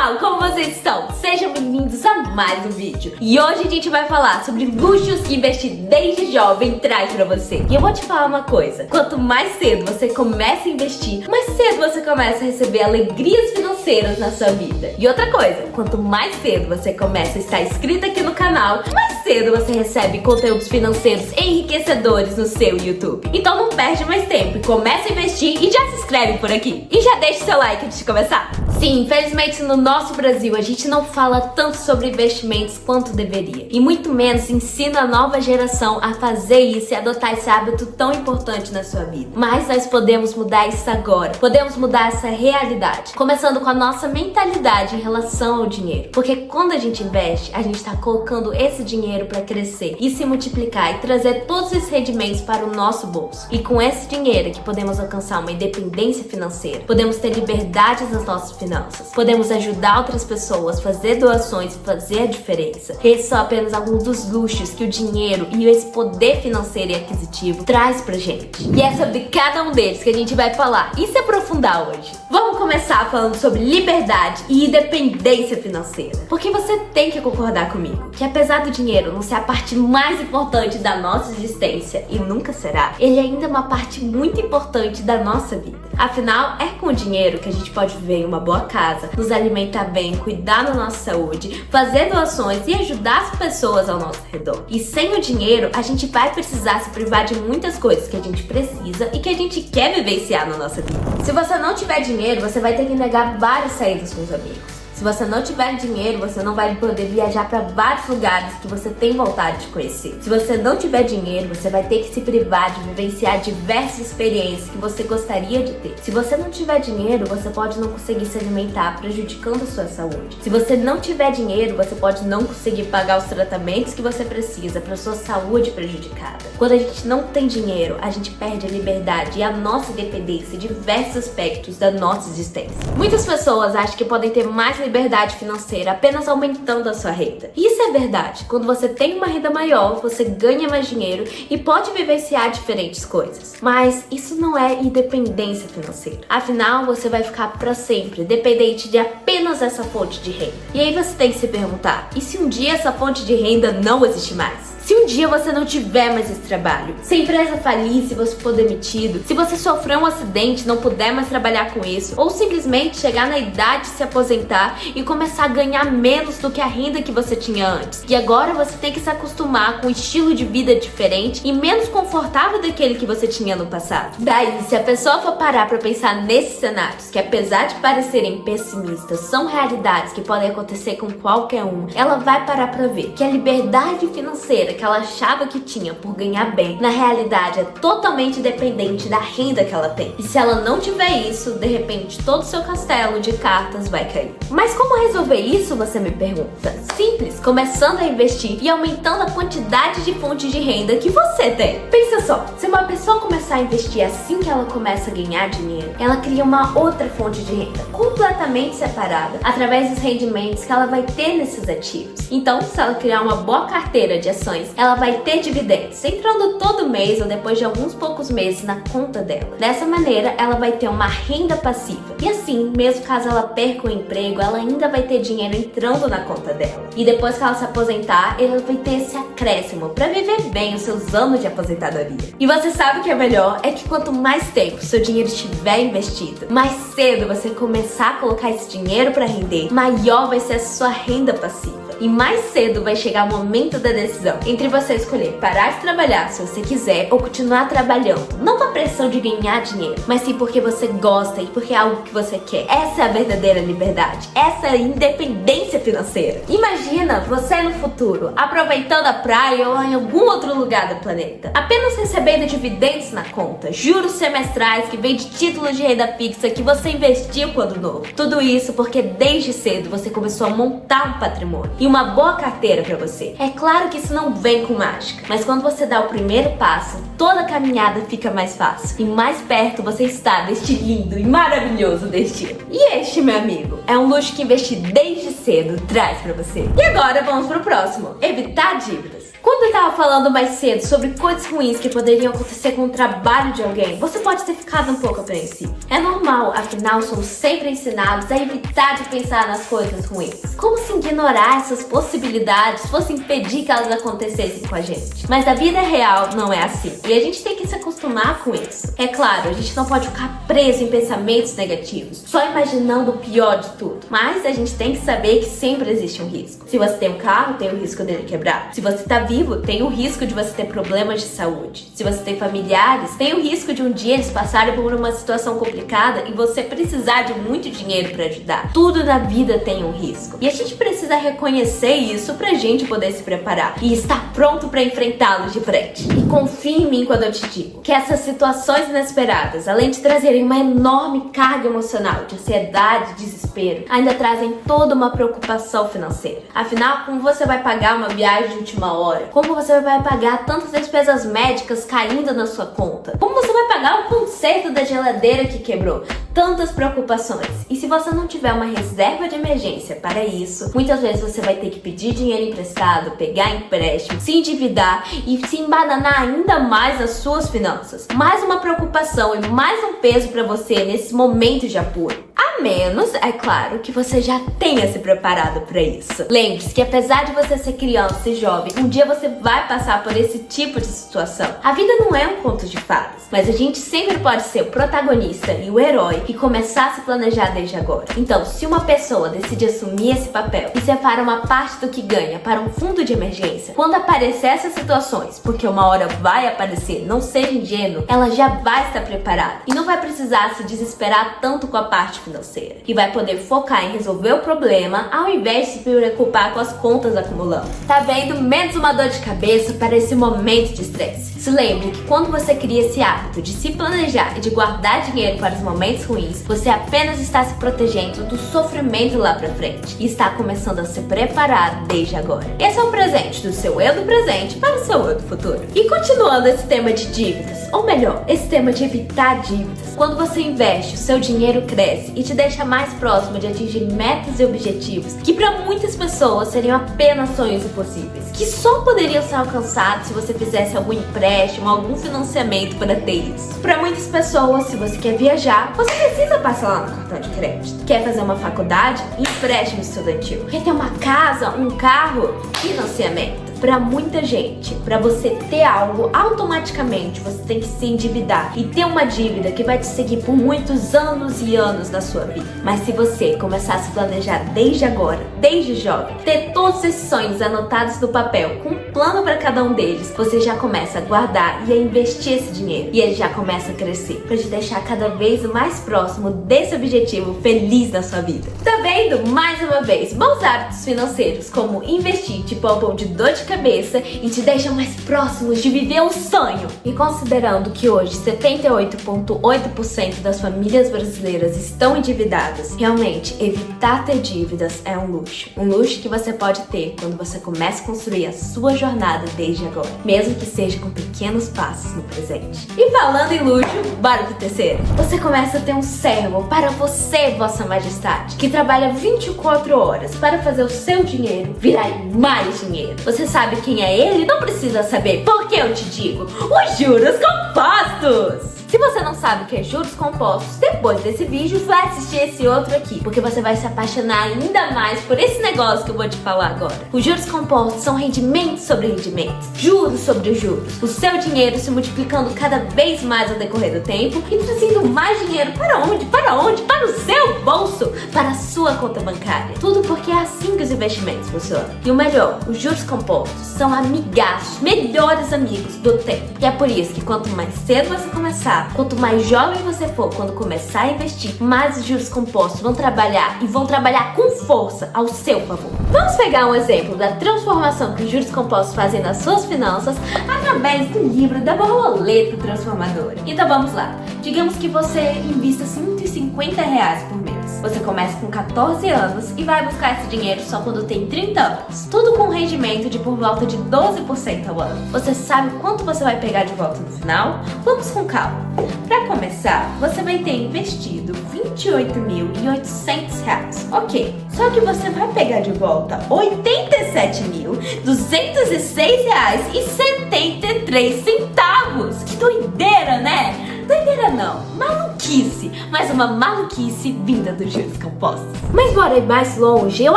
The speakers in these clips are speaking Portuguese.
pessoal, como vocês estão? Sejam bem-vindos a mais um vídeo. E hoje a gente vai falar sobre luxos que investir desde jovem traz pra você. E eu vou te falar uma coisa, quanto mais cedo você começa a investir, mais cedo você começa a receber alegrias financeiras na sua vida. E outra coisa, quanto mais cedo você começa a estar inscrito aqui no canal, mais cedo você recebe conteúdos financeiros enriquecedores no seu YouTube. Então não perde mais tempo e começa a investir e já se inscreve por aqui. E já deixa o seu like antes de começar. Sim, infelizmente no nosso Brasil a gente não fala tanto sobre investimentos quanto deveria. E muito menos ensina a nova geração a fazer isso e adotar esse hábito tão importante na sua vida. Mas nós podemos mudar isso agora. Podemos mudar essa realidade. Começando com a nossa mentalidade em relação ao dinheiro. Porque quando a gente investe, a gente está colocando esse dinheiro para crescer e se multiplicar e trazer todos esses rendimentos para o nosso bolso. E com esse dinheiro é que podemos alcançar uma independência financeira. Podemos ter liberdade nas nossas finanças. Podemos ajudar outras pessoas, fazer doações e fazer a diferença. Esses são apenas alguns dos luxos que o dinheiro e esse poder financeiro e aquisitivo traz pra gente. E é sobre cada um deles que a gente vai falar e se aprofundar hoje. Vamos começar falando sobre liberdade e independência financeira. Porque você tem que concordar comigo que apesar do dinheiro não ser a parte mais importante da nossa existência e nunca será, ele ainda é uma parte muito importante da nossa vida. Afinal, é com o dinheiro que a gente pode viver em uma boa casa, nos alimentar bem, cuidar da nossa saúde, fazer doações e ajudar as pessoas ao nosso redor. E sem o dinheiro, a gente vai precisar se privar de muitas coisas que a gente precisa e que a gente quer vivenciar na nossa vida. Se você não tiver dinheiro, você vai ter que negar várias saídas com os amigos. Se você não tiver dinheiro, você não vai poder viajar para vários lugares que você tem vontade de conhecer. Se você não tiver dinheiro, você vai ter que se privar de vivenciar diversas experiências que você gostaria de ter. Se você não tiver dinheiro, você pode não conseguir se alimentar, prejudicando a sua saúde. Se você não tiver dinheiro, você pode não conseguir pagar os tratamentos que você precisa para sua saúde prejudicada. Quando a gente não tem dinheiro, a gente perde a liberdade e a nossa independência em diversos aspectos da nossa existência. Muitas pessoas acham que podem ter mais liberdade financeira apenas aumentando a sua renda. E isso é verdade. Quando você tem uma renda maior, você ganha mais dinheiro e pode vivenciar diferentes coisas. Mas isso não é independência financeira. Afinal, você vai ficar para sempre dependente de apenas essa fonte de renda. E aí você tem que se perguntar, e se um dia essa fonte de renda não existir mais? Se um dia você não tiver mais esse trabalho, se a empresa falir, se você for demitido, se você sofrer um acidente e não puder mais trabalhar com isso, ou simplesmente chegar na idade de se aposentar e começar a ganhar menos do que a renda que você tinha antes. E agora você tem que se acostumar com um estilo de vida diferente e menos confortável daquele que você tinha no passado. Daí, se a pessoa for parar pra pensar nesses cenários, que apesar de parecerem pessimistas, são realidades que podem acontecer com qualquer um, ela vai parar pra ver que a liberdade financeira que ela achava que tinha por ganhar bem, na realidade é totalmente dependente da renda que ela tem. E se ela não tiver isso, de repente todo o seu castelo de cartas vai cair. Mas como resolver isso, você me pergunta? Simples, começando a investir e aumentando a quantidade de fontes de renda que você tem. Pensa só, se uma pessoa começar a investir assim que ela começa a ganhar dinheiro, ela cria uma outra fonte de renda, completamente separada, através dos rendimentos que ela vai ter nesses ativos. Então, se ela criar uma boa carteira de ações, ela vai ter dividendos, entrando todo mês ou depois de alguns poucos meses na conta dela. Dessa maneira, ela vai ter uma renda passiva. E assim, mesmo caso ela perca o emprego, ela ainda vai ter dinheiro entrando na conta dela. E depois que ela se aposentar, ela vai ter esse acréscimo para viver bem os seus anos de aposentadoria. E você sabe o que é melhor? É que quanto mais tempo seu dinheiro estiver investido, mais cedo você começar a colocar esse dinheiro para render, maior vai ser a sua renda passiva. E mais cedo vai chegar o momento da decisão entre você escolher parar de trabalhar se você quiser ou continuar trabalhando, não com a pressão de ganhar dinheiro, mas sim porque você gosta e porque é algo que você quer. Essa é a verdadeira liberdade, essa é a independência financeira. Imagina você no futuro, aproveitando a praia ou em algum outro lugar do planeta, apenas recebendo dividendos na conta, juros semestrais que vêm de títulos de renda fixa que você investiu quando novo. Tudo isso porque desde cedo você começou a montar um patrimônio e uma boa carteira para você. É claro que isso não vem com mágica, mas quando você dá o primeiro passo, toda a caminhada fica mais fácil e mais perto você está deste lindo e maravilhoso destino. E este, meu amigo, é um luxo que investir desde cedo traz para você. E agora vamos pro próximo: evitar dívidas. Quando eu tava falando mais cedo sobre coisas ruins que poderiam acontecer com o trabalho de alguém, você pode ter ficado um pouco apreensivo. É normal, afinal somos sempre ensinados a evitar de pensar nas coisas ruins. Como se ignorar essas possibilidades fosse impedir que elas acontecessem com a gente. Mas a vida real não é assim, e a gente tem que se acostumar com isso. É claro, a gente não pode ficar preso em pensamentos negativos, só imaginando o pior de tudo. Mas a gente tem que saber que sempre existe um risco. Se você tem um carro, tem o risco dele quebrar. Se você tá vivo, tem o risco de você ter problemas de saúde. Se você tem familiares, tem o risco de um dia eles passarem por uma situação complicada e você precisar de muito dinheiro para ajudar. Tudo na vida tem um risco. E a gente precisa reconhecer isso pra gente poder se preparar e estar pronto para enfrentá-los de frente. E confie em mim quando eu te digo que essas situações inesperadas, além de trazerem uma enorme carga emocional de ansiedade e desespero, ainda trazem toda uma preocupação financeira. Afinal, como você vai pagar uma viagem de última hora? Como você vai pagar tantas despesas médicas caindo na sua conta? Como você vai pagar o conserto da geladeira que quebrou? Tantas preocupações. E se você não tiver uma reserva de emergência para isso, muitas vezes você vai ter que pedir dinheiro emprestado, pegar empréstimo, se endividar e se embananar ainda mais nas suas finanças. Mais uma preocupação e mais um peso para você nesse momento de apuro. A menos, é claro, que você já tenha se preparado para isso. Lembre-se que apesar de você ser criança e jovem, um dia você vai passar por esse tipo de situação. A vida não é um conto de fadas, mas a gente sempre pode ser o protagonista e o herói e começar a se planejar desde agora. Então, se uma pessoa decide assumir esse papel e separa uma parte do que ganha para um fundo de emergência, quando aparecer essas situações, porque uma hora vai aparecer, não seja ingênuo, ela já vai estar preparada e não vai precisar se desesperar tanto com a parte financeira. E vai poder focar em resolver o problema ao invés de se preocupar com as contas acumulando. Tá vendo? Menos uma dor de cabeça para esse momento de estresse. Se lembre que quando você cria esse hábito de se planejar e de guardar dinheiro para os momentos ruins, você apenas está se protegendo do sofrimento lá pra frente e está começando a se preparar desde agora. Esse é o presente do seu eu do presente para o seu eu do futuro. E continuando esse tema de dívidas, ou melhor, esse tema de evitar dívidas, quando você investe, o seu dinheiro cresce e te deixa mais próximo de atingir metas e objetivos que para muitas pessoas seriam apenas sonhos impossíveis, que só poderiam ser alcançados se você fizesse algum empréstimo, algum financiamento para ter isso. Para muitas pessoas, se você quer viajar, você precisa passar lá no cartão de crédito. Quer fazer uma faculdade? Empréstimo estudantil. Quer ter uma casa, um carro? Financiamento. Para muita gente, para você ter algo, automaticamente você tem que se endividar e ter uma dívida que vai te seguir por muitos anos e anos da sua vida. Mas se você começar a se planejar desde agora, desde jovem, ter todos esses sonhos anotados no papel, com um plano para cada um deles, você já começa a guardar e a investir esse dinheiro. E ele já começa a crescer, para te deixar cada vez mais próximo desse objetivo feliz na sua vida. Tá vendo? Mais uma vez, bons hábitos financeiros como investir te poupam de dor de cabeça e te deixam mais próximos de viver um sonho. E considerando que hoje 78,8% das famílias brasileiras estão endividadas, realmente evitar ter dívidas é um luxo. Um luxo que você pode ter quando você começa a construir a sua jornada desde agora, mesmo que seja com pequenos passos no presente. E falando em luxo, bora pro terceiro. Você começa a ter um servo para você, Vossa Majestade, que trabalha 24 horas para fazer o seu dinheiro virar mais dinheiro. Você sabe quem é ele? Não precisa saber, porque eu te digo, os juros compostos! Se você não sabe o que é juros compostos, depois desse vídeo vai assistir esse outro aqui, porque você vai se apaixonar ainda mais por esse negócio que eu vou te falar agora. Os juros compostos são rendimentos sobre rendimentos, juros sobre juros, o seu dinheiro se multiplicando cada vez mais ao decorrer do tempo e trazendo mais dinheiro para onde? Para onde? Para o seu bolso, para a sua conta bancária. Tudo porque é assim que os investimentos funcionam. E o melhor, os juros compostos são amigaços, melhores amigos do tempo. E é por isso que quanto mais cedo você começar, quanto mais jovem você for quando começar a investir, mais os juros compostos vão trabalhar e vão trabalhar com força ao seu favor. Vamos pegar um exemplo da transformação que os juros compostos fazem nas suas finanças através do livro da Borboleta Transformadora. Então vamos lá. Digamos que você invista R$150 por mês. Você começa com 14 anos e vai buscar esse dinheiro só quando tem 30 anos. Tudo com um rendimento de por volta de 12% ao ano. Você sabe quanto você vai pegar de volta no final? Vamos com calma. Para começar, você vai ter investido R$ 28.800. Ok, só que você vai pegar de volta R$ 87.206,73. Que doideira, né? Doideira não, maluquice, mas uma maluquice vinda dos juros compostos. Mas bora ir mais longe, eu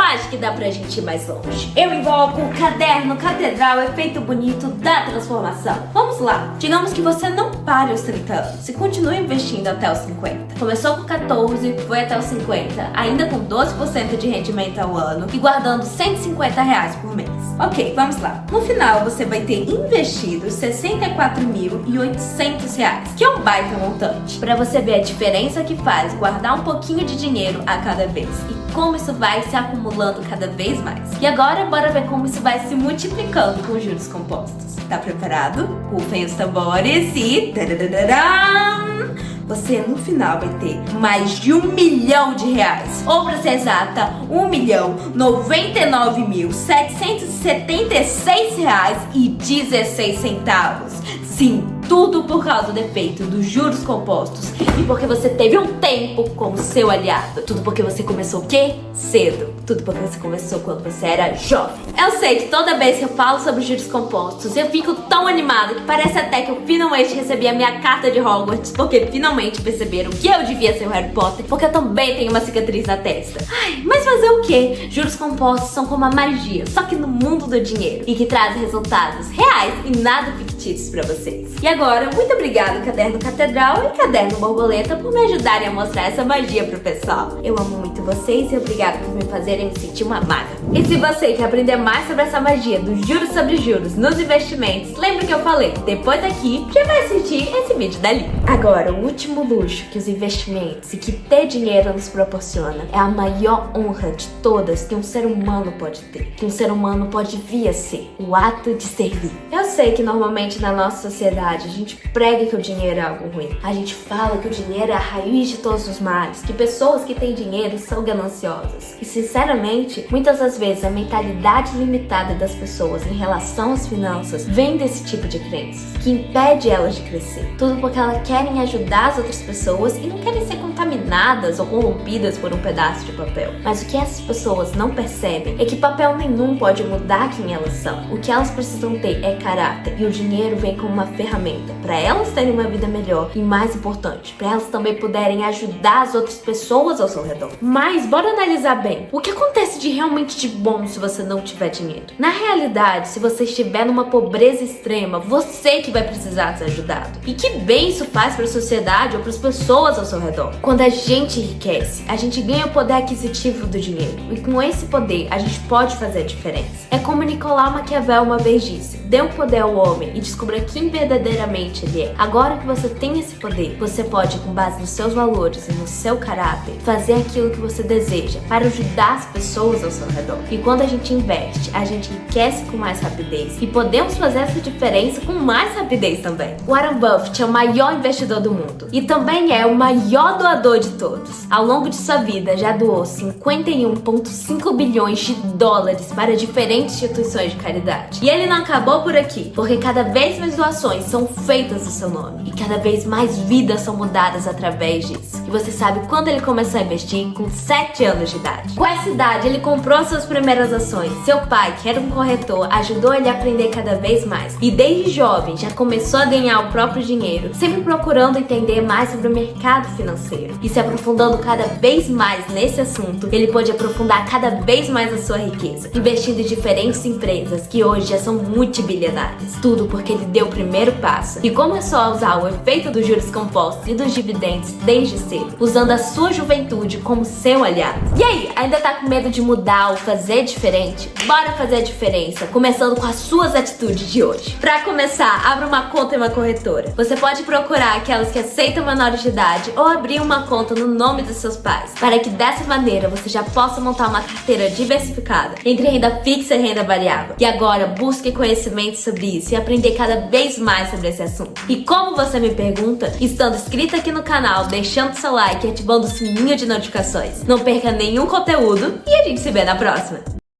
acho que dá pra gente ir mais longe. Eu invoco o caderno catedral, efeito bonito da transformação. Vamos lá, digamos que você não pare aos 30 anos e continue investindo até os 50. Começou com 14, foi até os 50, ainda com 12% de rendimento ao ano e guardando R$150 por mês. Ok, vamos lá. No final você vai ter investido R$ 64.800, que é um baita montante, para você ver a diferença que faz guardar um pouquinho de dinheiro a cada vez e como isso vai se acumulando cada vez mais. E agora bora ver como isso vai se multiplicando com os juros compostos. Tá preparado? Rufem os tambores e tadadadadam! Você no final vai ter mais de R$1 milhão, ou pra ser exata, R$1.099.776,16. Sim, tudo por causa do efeito dos juros compostos e porque você teve um tempo como seu aliado. Tudo porque você começou o quê? Cedo. Tudo porque você começou quando você era jovem. Eu sei que toda vez que eu falo sobre juros compostos, eu fico tão animada que parece até que eu finalmente recebi a minha carta de Hogwarts, porque finalmente perceberam que eu devia ser o Harry Potter, porque eu também tenho uma cicatriz na testa. Ai, mas fazer o quê? Juros compostos são como a magia, só que no mundo do dinheiro, e que trazem resultados reais e nada fictícios pra vocês. E agora, muito obrigada, Caderno Catedral e Caderno Borboleta, por me ajudarem a mostrar essa magia pro pessoal. Eu amo muito vocês e obrigada por me fazerem me sentir uma maga. E se você quer aprender mais sobre essa magia dos juros sobre juros nos investimentos, lembra que eu falei, depois aqui já vai assistir esse vídeo dali. Agora, o último luxo que os investimentos e que ter dinheiro nos proporciona é a maior honra de todas que um ser humano pode ter, que um ser humano pode vir a ser, o ato de servir. Eu sei que normalmente na nossa sociedade a gente prega que o dinheiro é algo ruim. A gente fala que o dinheiro é a raiz de todos os males, que pessoas que têm dinheiro são gananciosas. E sinceramente, muitas das vezes a mentalidade limitada das pessoas em relação às finanças vem desse tipo de crenças, que impede elas de crescer. Tudo porque elas querem ajudar as outras pessoas e não querem ser contaminadas ou corrompidas por um pedaço de papel. Mas o que essas pessoas não percebem é que papel nenhum pode mudar quem elas são. O que elas precisam ter é caráter, e o dinheiro vem como uma ferramenta para elas terem uma vida melhor e, mais importante, para elas também puderem ajudar as outras pessoas ao seu redor. Mas bora analisar bem, o que acontece de realmente de bom se você não tiver dinheiro? Na realidade, se você estiver numa pobreza extrema, você que vai precisar ser ajudado. E que bem isso faz para a sociedade ou para as pessoas ao seu redor? Quando a gente enriquece, a gente ganha o poder aquisitivo do dinheiro, e com esse poder a gente pode fazer a diferença. É como Nicolau Maquiavel uma vez disse: dê um poder ao homem e descubra quem verdadeiramente ele é. Agora que você tem esse poder, você pode, com base nos seus valores e no seu caráter, fazer aquilo que você deseja para ajudar as pessoas ao seu redor. E quando a gente investe, a gente enriquece com mais rapidez e podemos fazer essa diferença com mais rapidez também. Warren Buffett é o maior investidor do mundo e também é o maior doador de todos. Ao longo de sua vida, já doou 51,5 bilhões de dólares para diferentes instituições de caridade. E ele não acabou por aqui, porque cada vez mais doações são feitas no seu nome e cada vez mais vidas são mudadas através disso. E você sabe quando ele começou a investir? Com 7 anos de idade. Com essa idade, ele comprou suas primeiras ações. Seu pai, que era um corretor, ajudou ele a aprender cada vez mais. E desde jovem já começou a ganhar o próprio dinheiro, sempre procurando entender mais sobre o mercado financeiro. E se aprofundando cada vez mais nesse assunto, ele pôde aprofundar cada vez mais a sua riqueza, investindo em diferentes empresas que hoje já são multibilionárias. Tudo porque ele deu o primeiro passo e começou a usar o efeito dos juros compostos e dos dividendos desde cedo, usando a sua juventude como seu aliado. E aí, ainda tá com medo de mudar ou fazer diferente? Bora fazer a diferença, começando com as suas atitudes de hoje. Pra começar, abra uma conta em uma corretora. Você pode procurar aquelas que aceitam menores de idade ou abrir uma conta no nome dos seus pais, para que dessa maneira você já possa montar uma carteira diversificada entre renda fixa e renda variável. E agora, busque conhecimento sobre isso e aprender cada vez mais sobre esse assunto. E como você me pergunta, estando inscrito aqui no canal, deixando seu like e ativando o sininho de notificações. Não perca nenhum conteúdo e a gente se vê na próxima.